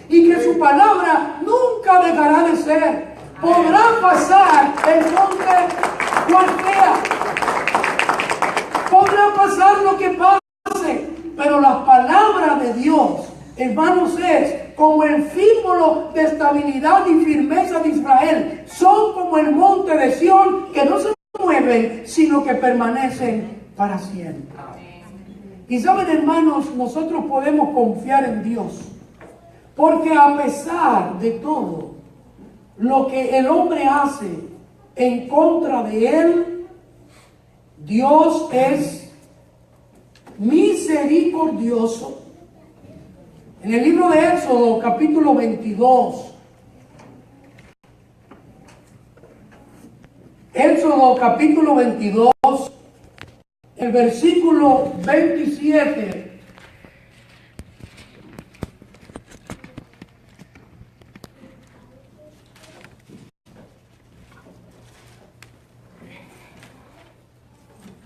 y que su palabra nunca dejará de ser. Podrá pasar el monte cual sea, podrá pasar lo que pase, pero la palabra de Dios, hermanos, es como el símbolo de estabilidad y firmeza de Israel. Son como el monte de Sión, que no se mueven, sino que permanecen para siempre. Y saben, hermanos, nosotros podemos confiar en Dios, porque a pesar de todo lo que el hombre hace en contra de él, Dios es misericordioso. En el libro de Éxodo, capítulo 22, Éxodo capítulo 22, el versículo 27.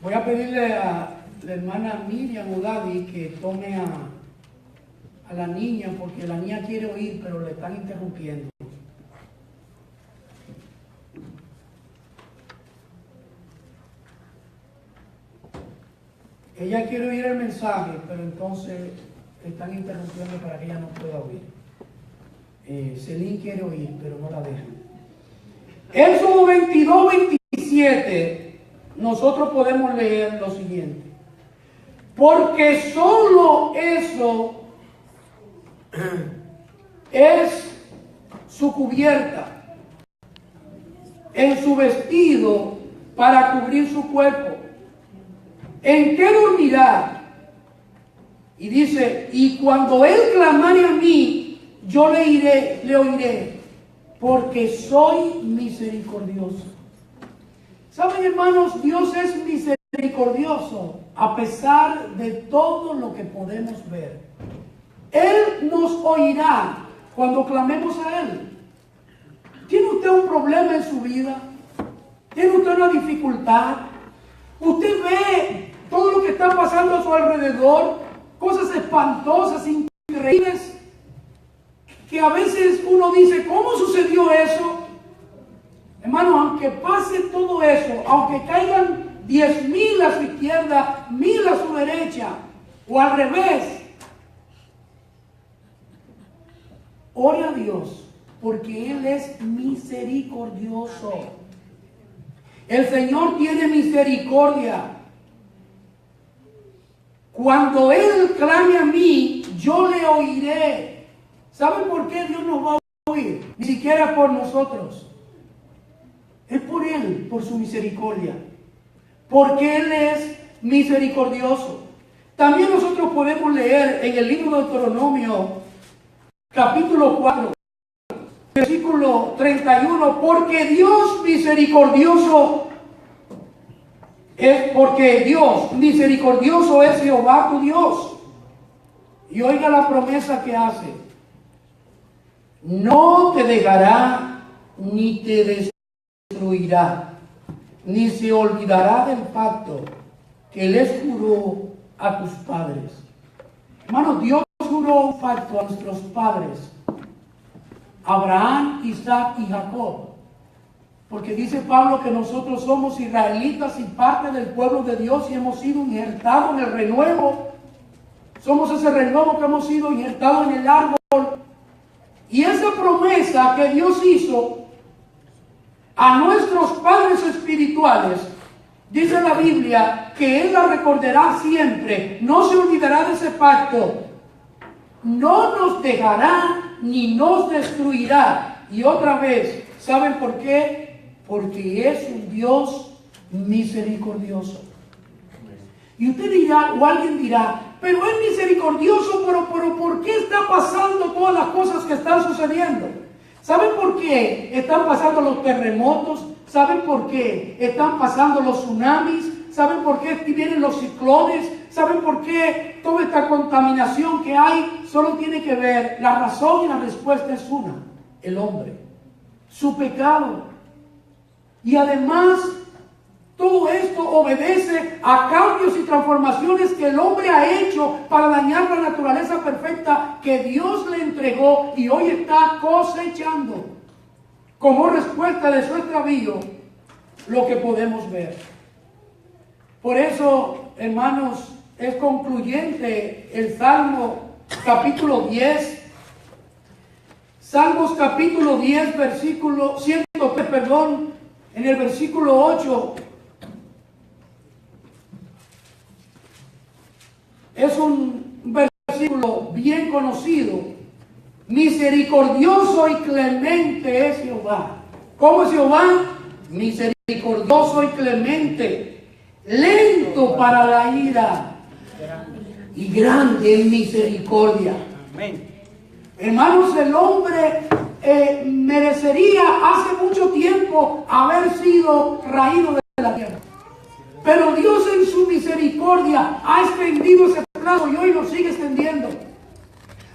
Voy a pedirle a la hermana Miriam Udadi que tome a la niña, porque la niña quiere oír, pero le están interrumpiendo. Ella quiere oír el mensaje, pero entonces le están interrumpiendo para que ella no pueda oír. Celine quiere oír, pero no la dejan. Éxodo 22, 27, nosotros podemos leer lo siguiente. Porque solo eso es su cubierta en su vestido para cubrir su cuerpo. ¿En qué dormirá? Y dice, y cuando él clamare a mí, yo le oiré, porque soy misericordioso. ¿Saben, hermanos? Dios es misericordioso a pesar de todo lo que podemos ver. Él nos oirá cuando clamemos a Él. ¿Tiene usted un problema en su vida? ¿Tiene usted una dificultad? ¿Usted ve todo lo que está pasando a su alrededor? Cosas espantosas, increíbles, que a veces uno dice, ¿cómo sucedió eso? Hermano, aunque pase todo eso, aunque caigan 10,000 a su izquierda, 1,000 a su derecha, o al revés, ore a Dios, porque Él es misericordioso. El Señor tiene misericordia. Cuando Él clame a mí, yo le oiré. ¿Saben por qué Dios nos va a oír? Ni siquiera por nosotros. Es por Él, por su misericordia. Porque Él es misericordioso. También nosotros podemos leer en el libro de Deuteronomio, capítulo 4, versículo 31, porque Dios misericordioso es, porque Dios misericordioso es Jehová tu Dios. Y oiga la promesa que hace. No te dejará ni te destruirá, ni se olvidará del pacto que les juró a tus padres. Hermano, Dios juró un pacto a nuestros padres, Abraham, Isaac y Jacob. Porque dice Pablo que nosotros somos israelitas y parte del pueblo de Dios y hemos sido injertados en el renuevo. Somos ese renuevo que hemos sido injertados en el árbol. Y esa promesa que Dios hizo a nuestros padres espirituales, dice la Biblia que Él la recordará siempre, no se olvidará de ese pacto, no nos dejará ni nos destruirá. Y otra vez, ¿saben por qué? Porque es un Dios misericordioso. Y usted dirá, o alguien dirá, pero es misericordioso, pero ¿por qué está pasando todas las cosas que están sucediendo? ¿Saben por qué están pasando los terremotos? ¿Saben por qué están pasando los tsunamis? ¿Saben por qué vienen los ciclones? ¿Saben por qué toda esta contaminación que hay? Solo tiene que ver, la razón y la respuesta es una: el hombre, su pecado. Y además, Todo esto obedece a cambios y transformaciones que el hombre ha hecho para dañar la naturaleza perfecta que Dios le entregó y hoy está cosechando como respuesta de su extravío lo que podemos ver. Por eso, hermanos, es concluyente el Salmo capítulo 10. Salmos capítulo 10, versículo 103, en el versículo 8. Es un versículo bien conocido. Misericordioso y clemente es Jehová. ¿Cómo es Jehová? Misericordioso y clemente, lento para la ira y grande en misericordia. Amén. Hermanos, el hombre merecería hace mucho tiempo haber sido raído de la tierra. Pero Dios en su misericordia ha extendido ese plazo y hoy lo sigue extendiendo.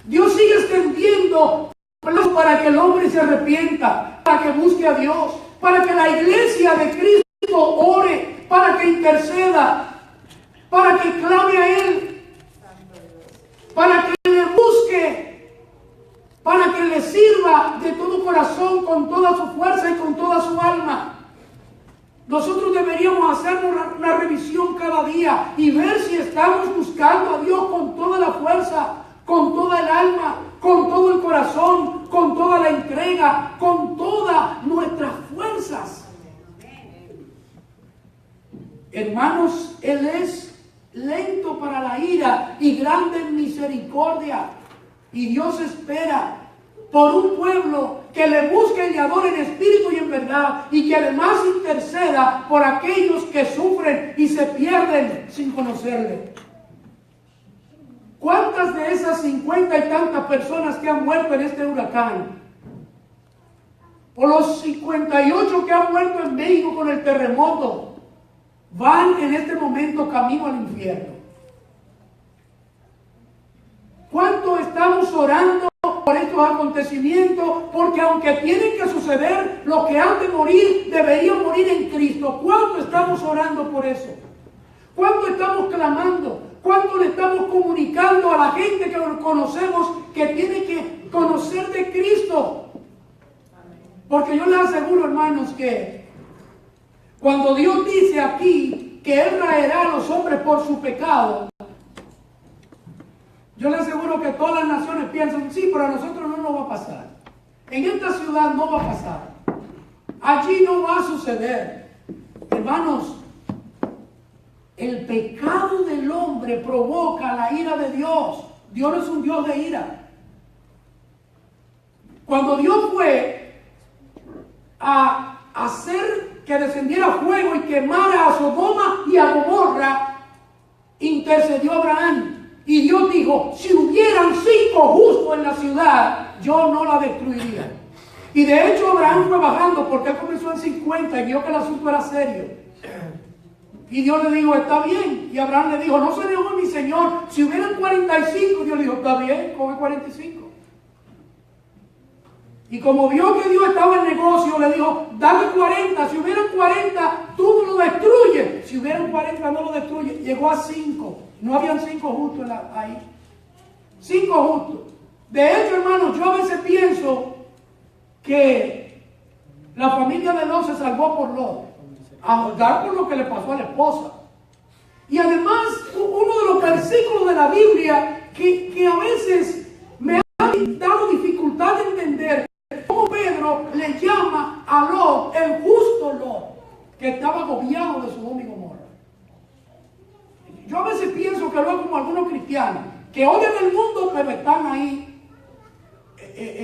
Dios sigue extendiendo plazo para que el hombre se arrepienta, para que busque a Dios, para que la iglesia de Cristo ore, para que interceda, para que clame a Él, para que le busque, para que le sirva de todo corazón, con toda su fuerza y con toda su alma. Nosotros deberíamos hacer una revisión cada día y ver si estamos buscando a Dios con toda la fuerza, con toda el alma, con todo el corazón, con toda la entrega, con todas nuestras fuerzas. Hermanos, Él es lento para la ira y grande en misericordia. Y Dios espera por un pueblo que le busque y le adore en espíritu y en verdad, y que además interceda por aquellos que sufren y se pierden sin conocerle. ¿Cuántas de esas 50 y tantas personas que han muerto en este huracán, o los 58 que han muerto en México con el terremoto, van en este momento camino al infierno? ¿Cuánto estamos orando por estos acontecimientos? Porque aunque tienen que suceder, los que han de morir deberían morir en Cristo. ¿Cuánto estamos orando por eso? ¿Cuánto estamos clamando? ¿Cuánto le estamos comunicando a la gente que conocemos que tiene que conocer de Cristo? Porque yo les aseguro, hermanos, que cuando Dios dice aquí que Él traerá a los hombres por su pecado, yo les aseguro que todas las naciones piensan, sí, pero a nosotros no nos va a pasar. En esta ciudad no va a pasar. Allí no va a suceder. Hermanos, el pecado del hombre provoca la ira de Dios. Dios no es un Dios de ira. Cuando Dios fue a hacer que descendiera fuego y quemara a Sodoma y a Gomorra, intercedió Abraham. Y Dios dijo, si hubieran 5 justos en la ciudad, yo no la destruiría. Y de hecho Abraham fue bajando porque él comenzó en 50 y vio que el asunto era serio. Y Dios le dijo, está bien. Y Abraham le dijo, no se negó mi Señor. Si hubieran 45, Dios le dijo, está bien, coge 45. Y como vio que Dios estaba en negocio, le dijo, dale 40. Si hubieran 40, tú no lo destruyes. Si hubieran 40, no lo destruyes. Llegó a 5. No habían 5 justos ahí. 5 justos. De hecho, hermanos, yo a veces pienso que la familia de Lot se salvó por Lot, a juzgar por lo que le pasó a la esposa. Y además, uno de los versículos de la Biblia que a veces me ha dado dificultad de entender, cómo Pedro le llama a Lot el justo Lot, que estaba agobiado de Sodoma y Gomorra. Yo a veces pienso que luego, como algunos cristianos que odian el mundo, pero están ahí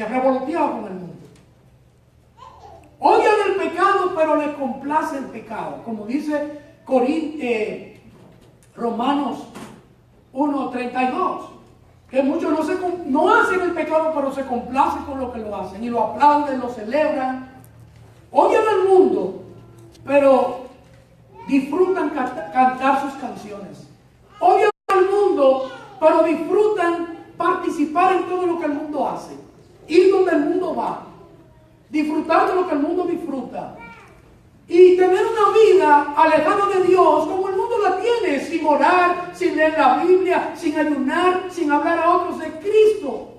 revoloteados con el mundo. Odian el pecado, pero les complace el pecado. Como dice Romanos 1:32, que muchos no hacen el pecado, pero se complacen con lo que lo hacen. Y lo aplauden, lo celebran. Odian al mundo, pero disfrutan cantar sus canciones. Odian al mundo, pero disfrutan participar en todo lo que el mundo hace. Ir donde el mundo va. Disfrutar de lo que el mundo disfruta. y tener una vida alejada de Dios como el mundo la tiene, sin orar, sin leer la Biblia, sin ayunar, sin hablar a otros de Cristo.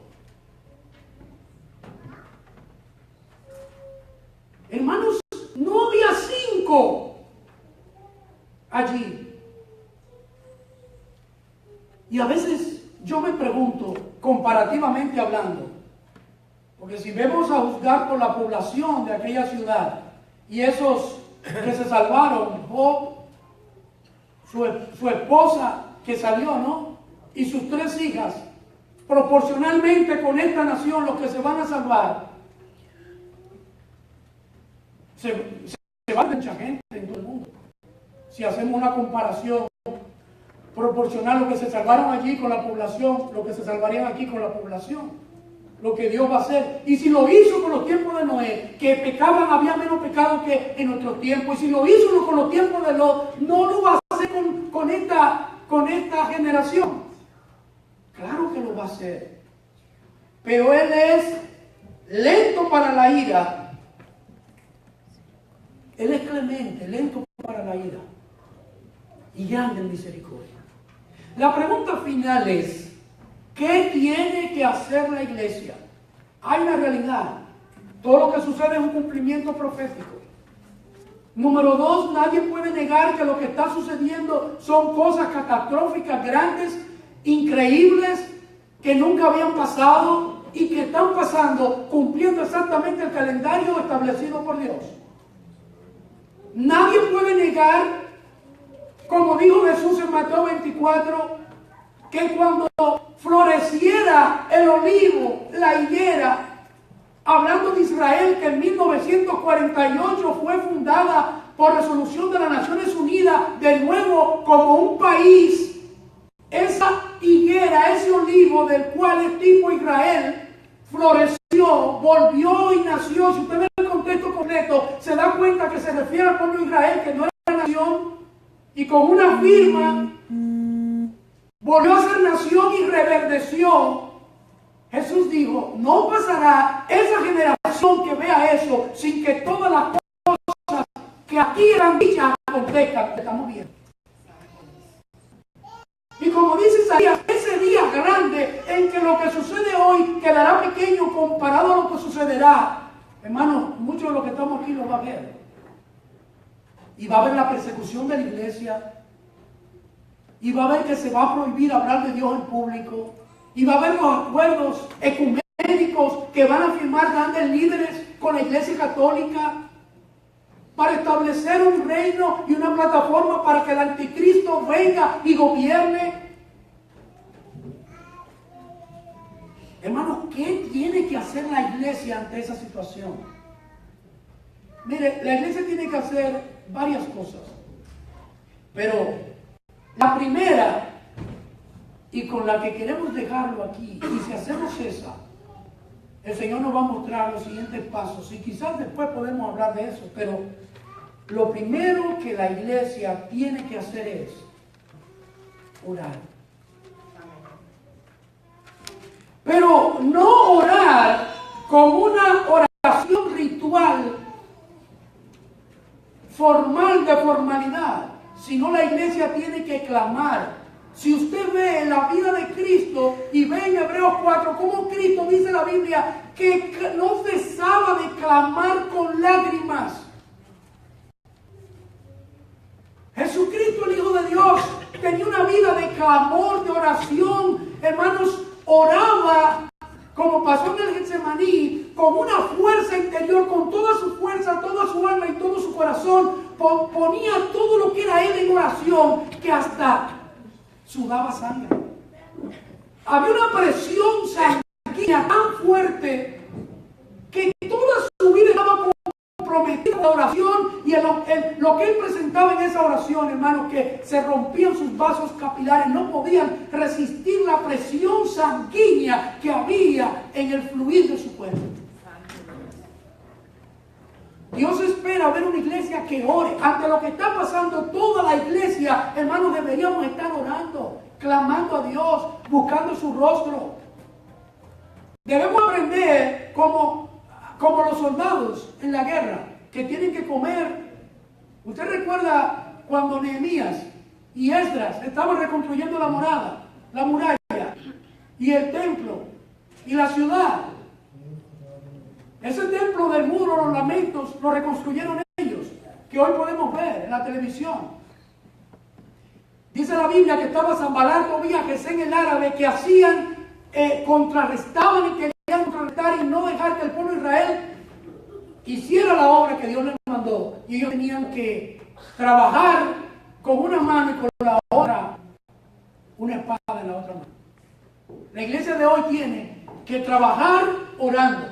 Hermanos, no había 5 allí. Y a veces yo me pregunto, comparativamente hablando, porque si vemos a juzgar por la población de aquella ciudad y esos que se salvaron, Job, su esposa que salió, ¿no? Y sus 3 hijas, proporcionalmente con esta nación, los que se van a salvar, se va mucha gente en todo el mundo. Si hacemos una comparación proporcional, lo que se salvaron allí con la población, lo que se salvarían aquí con la población, lo que Dios va a hacer. Y si lo hizo con los tiempos de Noé, que pecaban, había menos pecado que en nuestros tiempos, y si lo hizo con los tiempos de Lot, no lo va a hacer con esta generación. Claro que lo va a hacer, pero Él es lento para la ira. Él es clemente, lento para la ira y grande en misericordia. La pregunta final es, ¿qué tiene que hacer la iglesia? Hay una realidad. Todo lo que sucede es un cumplimiento profético. Número 2, nadie puede negar que lo que está sucediendo son cosas catastróficas, grandes, increíbles, que nunca habían pasado y que están pasando cumpliendo exactamente el calendario establecido por Dios. Nadie puede negar, como dijo Jesús en Mateo 24, que cuando floreciera el olivo, la higuera, hablando de Israel, que en 1948 fue fundada por resolución de las Naciones Unidas, de nuevo como un país, esa higuera, ese olivo del cual es tipo Israel, floreció, volvió y nació. Si usted ve el contexto completo, se da cuenta que se refiere al pueblo de Israel, que no era nación, y con una firma volvió a ser nación y reverdeció. Jesús dijo, no pasará esa generación que vea eso sin que todas las cosas que aquí eran dichas acontezcan. Estamos viendo. Y como dice Isaías, ese día grande en que lo que sucede hoy quedará pequeño comparado a lo que sucederá. Hermano, muchos de los que estamos aquí lo va a ver. Y va a haber la persecución de la iglesia. Y va a haber que se va a prohibir hablar de Dios en público. Y va a haber los acuerdos ecuménicos que van a firmar grandes líderes con la iglesia católica para establecer un reino y una plataforma para que el anticristo venga y gobierne. Hermanos, ¿qué tiene que hacer la iglesia ante esa situación? Mire, la iglesia tiene que hacer varias cosas. Pero la primera, y con la que queremos dejarlo aquí, y si hacemos esa, el Señor nos va a mostrar los siguientes pasos. Y quizás después podemos hablar de eso, pero lo primero que la iglesia tiene que hacer es orar. Pero no orar como una oración ritual, formal de formalidad, sino la iglesia tiene que clamar. Si usted ve en la vida de Cristo y ve en Hebreos 4 cómo Cristo dice la Biblia que no cesaba de clamar con lágrimas. Jesucristo, el Hijo de Dios, tenía una vida de clamor, de oración. Hermanos, oraba como pasó en el Getsemaní, con una fuerza interior, con toda su fuerza, toda su alma y todo su corazón. Ponía todo lo que era él en oración, que hasta sudaba sangre. Había una presión sanguínea tan fuerte que toda su vida estaba comprometida en la oración, y lo que él presentaba en esa oración, hermanos, que se rompían sus vasos capilares, no podían resistir la presión sanguínea que había en el fluir de su cuerpo. Dios espera ver una iglesia que ore. Ante lo que está pasando, toda la iglesia, hermanos, deberíamos estar orando, clamando a Dios, buscando su rostro. Debemos aprender como los soldados en la guerra, que tienen que comer ¿Usted recuerda cuando Nehemías y Esdras estaban reconstruyendo la muralla y el templo y la ciudad? Ese templo del muro, los lamentos, lo reconstruyeron ellos, que hoy podemos ver en la televisión. Dice la Biblia que estaba Sanbalat, Tobías, Gesén el árabe, que hacían, contrarrestaban y querían contrarrestar y no dejar que el pueblo de Israel hiciera la obra que Dios les mandó. Y ellos tenían que trabajar con una mano y con la otra una espada en la otra mano. La iglesia de hoy tiene que trabajar orando,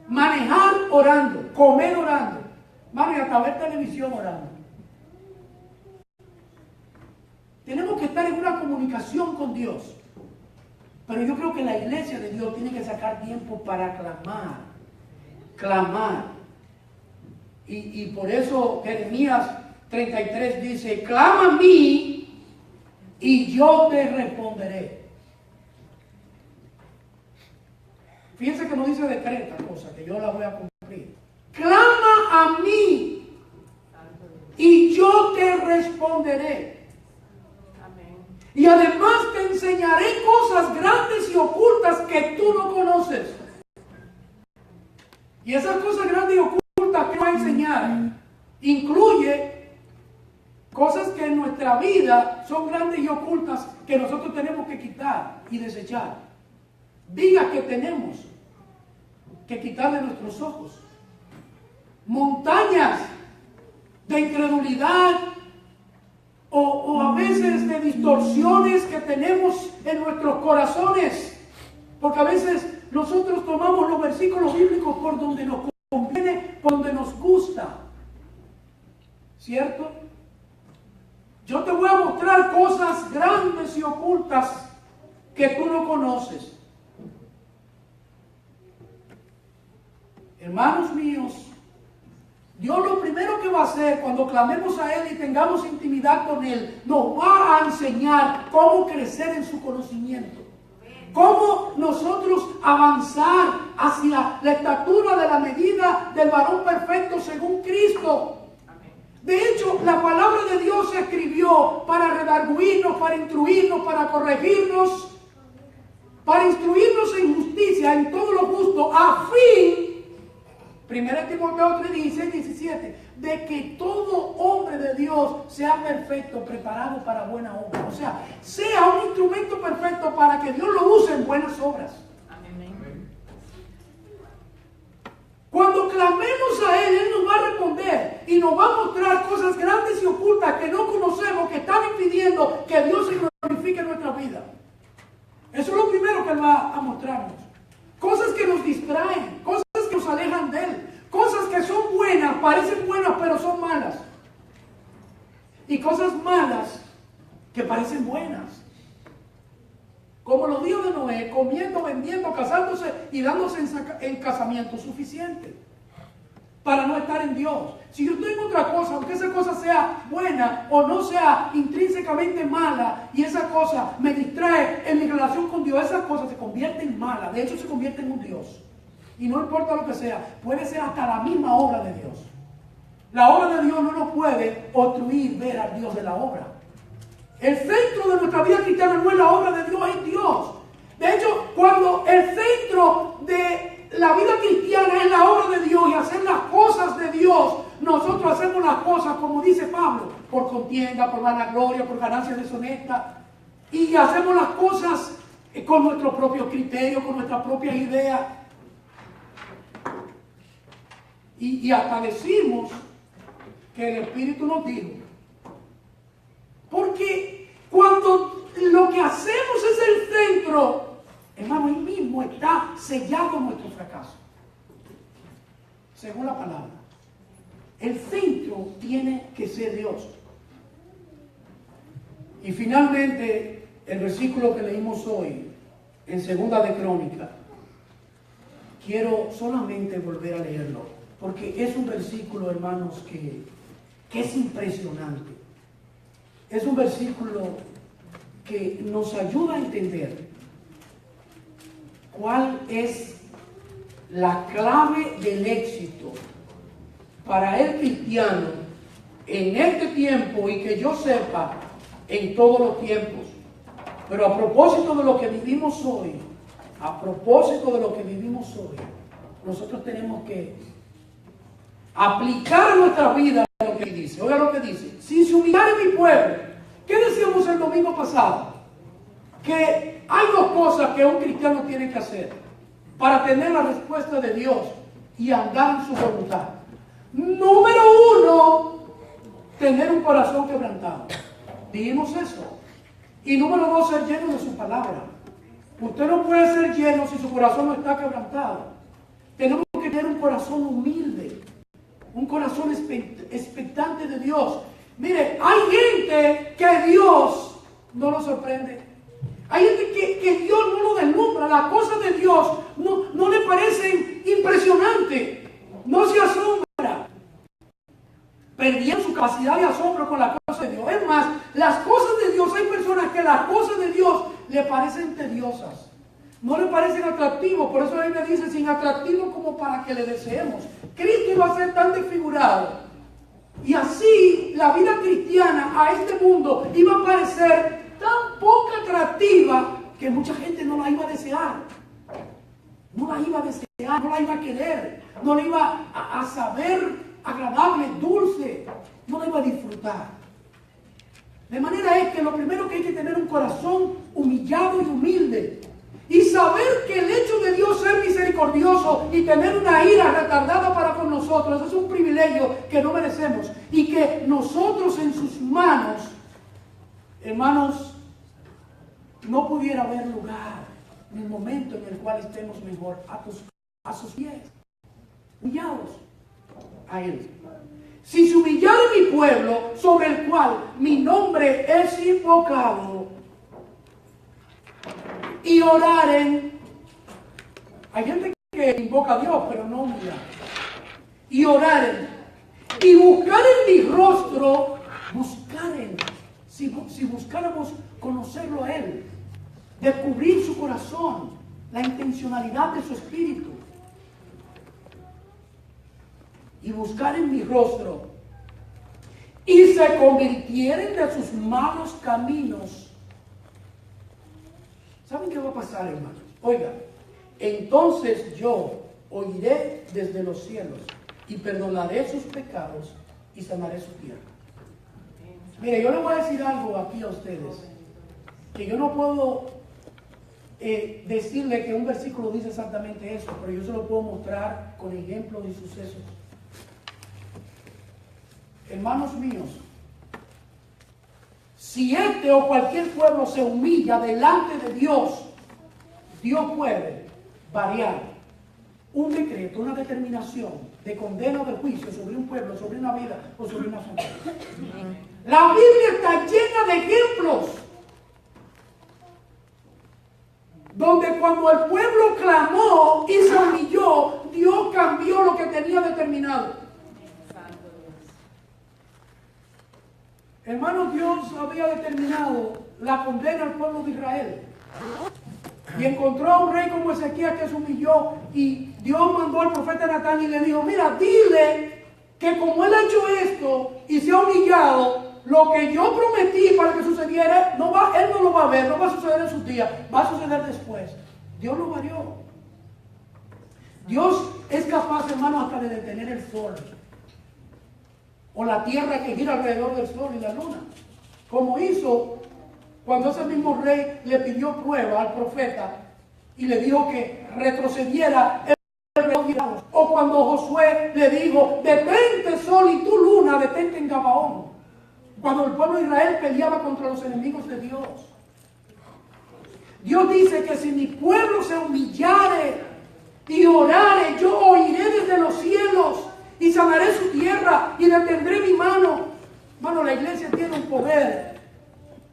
manejar orando, comer orando, mano, y hasta ver televisión orando. Tenemos que estar en una comunicación con Dios. Pero yo creo que la iglesia de Dios tiene que sacar tiempo para clamar. Y por eso Jeremías 33 dice, clama a mí y yo te responderé. Fíjense que no dice decreta cosa, que yo la voy a cumplir. Clama a mí y yo te responderé. Y además te enseñaré cosas grandes y ocultas que tú no conoces. Y esas cosas grandes y ocultas que va a enseñar incluye cosas que en nuestra vida son grandes y ocultas que nosotros tenemos que quitar y desechar. Vigas que tenemos que quitar de nuestros ojos. Montañas de incredulidad, o a veces de distorsiones que tenemos en nuestros corazones, porque a veces nosotros tomamos los versículos bíblicos por donde nos conviene, por donde nos gusta, ¿cierto? Yo te voy a mostrar cosas grandes y ocultas que tú no conoces. Hermanos míos, Dios lo primero que va a hacer cuando clamemos a Él y tengamos intimidad con Él, nos va a enseñar cómo crecer en su conocimiento. Cómo nosotros avanzar hacia la estatura de la medida del varón perfecto según Cristo. De hecho, la palabra de Dios se escribió para redarguirnos, para instruirnos, para corregirnos, para instruirnos en justicia, en todo lo justo, a fin, 1 Timoteo 3, 16, 17, de que todo hombre de Dios sea perfecto, preparado para buena obra. O sea, sea un instrumento perfecto para que Dios lo use en buenas obras. Amén. Cuando clamemos a Él, Él nos va a responder y nos va a mostrar cosas grandes y ocultas que no conocemos, que están impidiendo que Dios se glorifique en nuestra vida. Eso es lo primero que Él va a mostrarnos. Cosas que nos distraen, cosas que nos alejan de Él, cosas que son buenas, parecen buenas, pero son malas. Y cosas malas que parecen buenas. Como los días de Noé, comiendo, vendiendo, casándose y dándose en casamiento suficiente para no estar en Dios. Si yo estoy en otra cosa, aunque esa cosa sea buena o no sea intrínsecamente mala, y esa cosa me distrae en mi relación con Dios, esa cosa se convierte en mala. De hecho, se convierte en un Dios. Y no importa lo que sea, puede ser hasta la misma obra de Dios. La obra de Dios no nos puede obstruir ver al Dios de la obra. El centro de nuestra vida cristiana no es la obra de Dios, es Dios. De hecho, cuando el centro de la vida cristiana es la obra de Dios y hacer las cosas de Dios, nosotros hacemos las cosas, como dice Pablo, por contienda, por vanagloria, por ganancia deshonesta, y hacemos las cosas con nuestro propio criterio, con nuestras propias ideas, y hasta decimos que el Espíritu nos dijo. Porque cuando lo que hacemos es el centro, hermano, ahí mismo está sellado nuestro fracaso. Según la palabra, el centro tiene que ser Dios. Y finalmente, el versículo que leímos hoy, en Segunda de Crónicas, quiero solamente volver a leerlo, porque es un versículo, hermanos, que es impresionante. Es un versículo que nos ayuda a entender cuál es la clave del éxito para el cristiano en este tiempo y que yo sepa en todos los tiempos. Pero a propósito de lo que vivimos hoy, nosotros tenemos que aplicar a nuestra vida lo que dice. Oiga lo que dice: si se humillare mi pueblo. ¿Qué decíamos el domingo pasado? Que hay dos cosas que un cristiano tiene que hacer para tener la respuesta de Dios y andar en su voluntad. Número uno, tener un corazón quebrantado. Dijimos eso. Y número dos, ser lleno de su palabra. Usted no puede ser lleno si su corazón no está quebrantado. Tenemos que tener un corazón humilde, un corazón expectante de Dios. Mire, hay gente que Dios no lo sorprende. Hay gente que Dios no lo deslumbra. Las cosas de Dios no le parecen impresionantes. No se asombra. Perdieron su capacidad de asombro con las cosas de Dios. Es más, las cosas de Dios, hay personas que las cosas de Dios le parecen tediosas. No le parecen atractivos. Por eso la Biblia dice: sin atractivo como para que le deseemos. Cristo iba a ser tan desfigurado. Y así la vida cristiana a este mundo iba a parecer tan poco atractiva que mucha gente no la iba a desear. No la iba a desear, no la iba a querer, no la iba a saber agradable, dulce, no la iba a disfrutar. De manera es que lo primero que hay que tener un corazón humillado y humilde. Y saber que el hecho de Dios ser misericordioso y tener una ira retardada para con nosotros es un privilegio que no merecemos. Y que nosotros en sus manos, hermanos, no pudiera haber lugar en el momento en el cual estemos mejor a sus pies, humillados a Él. Si se humillare mi pueblo, sobre el cual mi nombre es invocado, y oraren. Hay gente que invoca a Dios, pero no humilla. Y oraren. Y buscaren mi rostro. Buscaren. Si buscáramos conocerlo a Él. Descubrir su corazón. La intencionalidad de su espíritu. Y buscaren mi rostro. Y se convirtieren de sus malos caminos. ¿Saben qué va a pasar, hermanos? Oiga, entonces yo oiré desde los cielos y perdonaré sus pecados y sanaré su tierra. Mire, yo le voy a decir algo aquí a ustedes, que yo no puedo decirle que un versículo dice exactamente eso, pero yo se lo puedo mostrar con ejemplos y sucesos. Hermanos míos, si este o cualquier pueblo se humilla delante de Dios, Dios puede variar un decreto, una determinación de condena o de juicio sobre un pueblo, sobre una vida o sobre una familia. La Biblia está llena de ejemplos donde cuando el pueblo clamó y se humilló, Dios cambió lo que tenía determinado. Hermanos, Dios había determinado la condena al pueblo de Israel. Y encontró a un rey como Ezequías que se humilló. Y Dios mandó al profeta Natán y le dijo: mira, dile que como él ha hecho esto y se ha humillado, lo que yo prometí para que sucediera, él no lo va a ver, no va a suceder en sus días, va a suceder después. Dios lo varió. Dios es capaz, hermanos, hasta de detener el sol. O la tierra que gira alrededor del sol y la luna. Como hizo cuando ese mismo rey le pidió prueba al profeta y le dijo que retrocediera el reloj. O cuando Josué le dijo: detente sol y tu luna, detente en Gabaón. Cuando el pueblo de Israel peleaba contra los enemigos de Dios. Dios dice que si mi pueblo se humillare y orare, yo oiré desde los cielos y sanaré su tierra y detendré mi mano. Bueno, la iglesia tiene un poder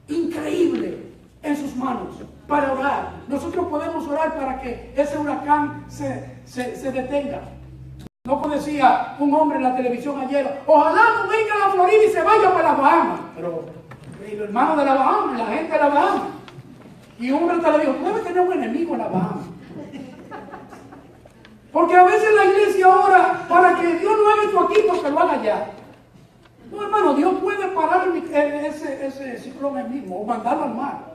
increíble en sus manos para orar. Nosotros podemos orar para que ese huracán se detenga. No como decía un hombre en la televisión ayer: ojalá no venga a la Florida y se vaya para la Bahamas. Pero los hermanos de la Bahamas, la gente de la Bahamas. Y un hombre te le dijo: tú debes tener un enemigo en la Bahamas. Porque a veces la iglesia ora para que Dios no haga esto aquí porque lo haga allá. No, hermano, Dios puede parar ese ciclón ahí mismo o mandarlo al mar.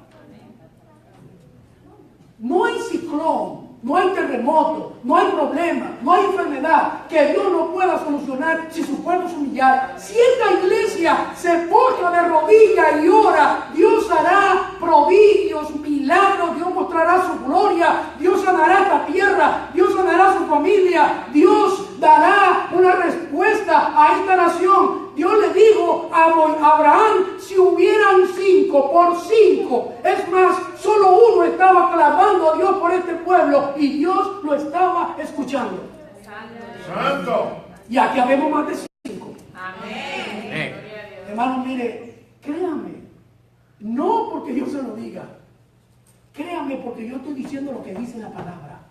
No hay ciclón, no hay terremoto, no hay problema, no hay enfermedad que Dios no pueda solucionar si su pueblo se humillara. Si esta iglesia se postra de rodillas y ora, Dios hará prodigios, milagros, Dios mostrará su gloria, Dios sanará esta tierra, Dios sanará su familia, Dios dará una respuesta a esta nación. Dios le dijo a Abraham, si hubieran 5 por 5, es más, solo uno estaba clamando a Dios por este pueblo y Dios lo estaba escuchando. Santo. Y aquí habemos más de 5. Amén. Hermano, mire, créame, no porque Dios se lo diga, créame porque yo estoy diciendo lo que dice la palabra.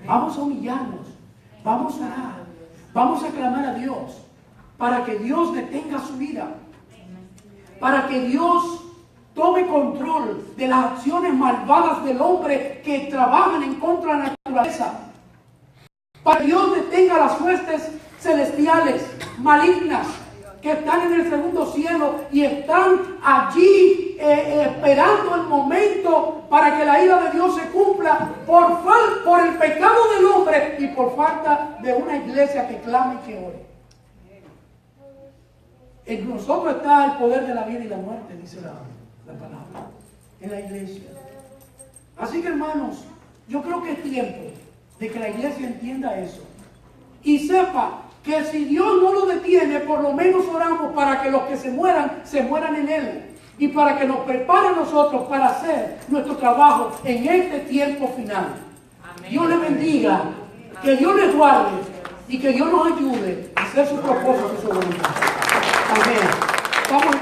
Vamos a humillarnos, vamos a orar, vamos a clamar a Dios para que Dios detenga su vida, para que Dios tome control de las acciones malvadas del hombre que trabajan en contra de la naturaleza, para que Dios detenga las huestes celestiales malignas que están en el segundo cielo y están allí esperando el momento para que la ira de Dios se cumpla por el pecado del hombre y por falta de una iglesia que clame y que ore. En nosotros está el poder de la vida y la muerte, dice la palabra, en la iglesia. Así que, hermanos, yo creo que es tiempo de que la iglesia entienda eso y sepa que si Dios no lo detiene, por lo menos oramos para que los que se mueran en Él y para que nos prepare a nosotros para hacer nuestro trabajo en este tiempo final. Amén. Dios les bendiga, que Dios les guarde y que Dios nos ayude a hacer su propósito y su voluntad. Amén. Vamos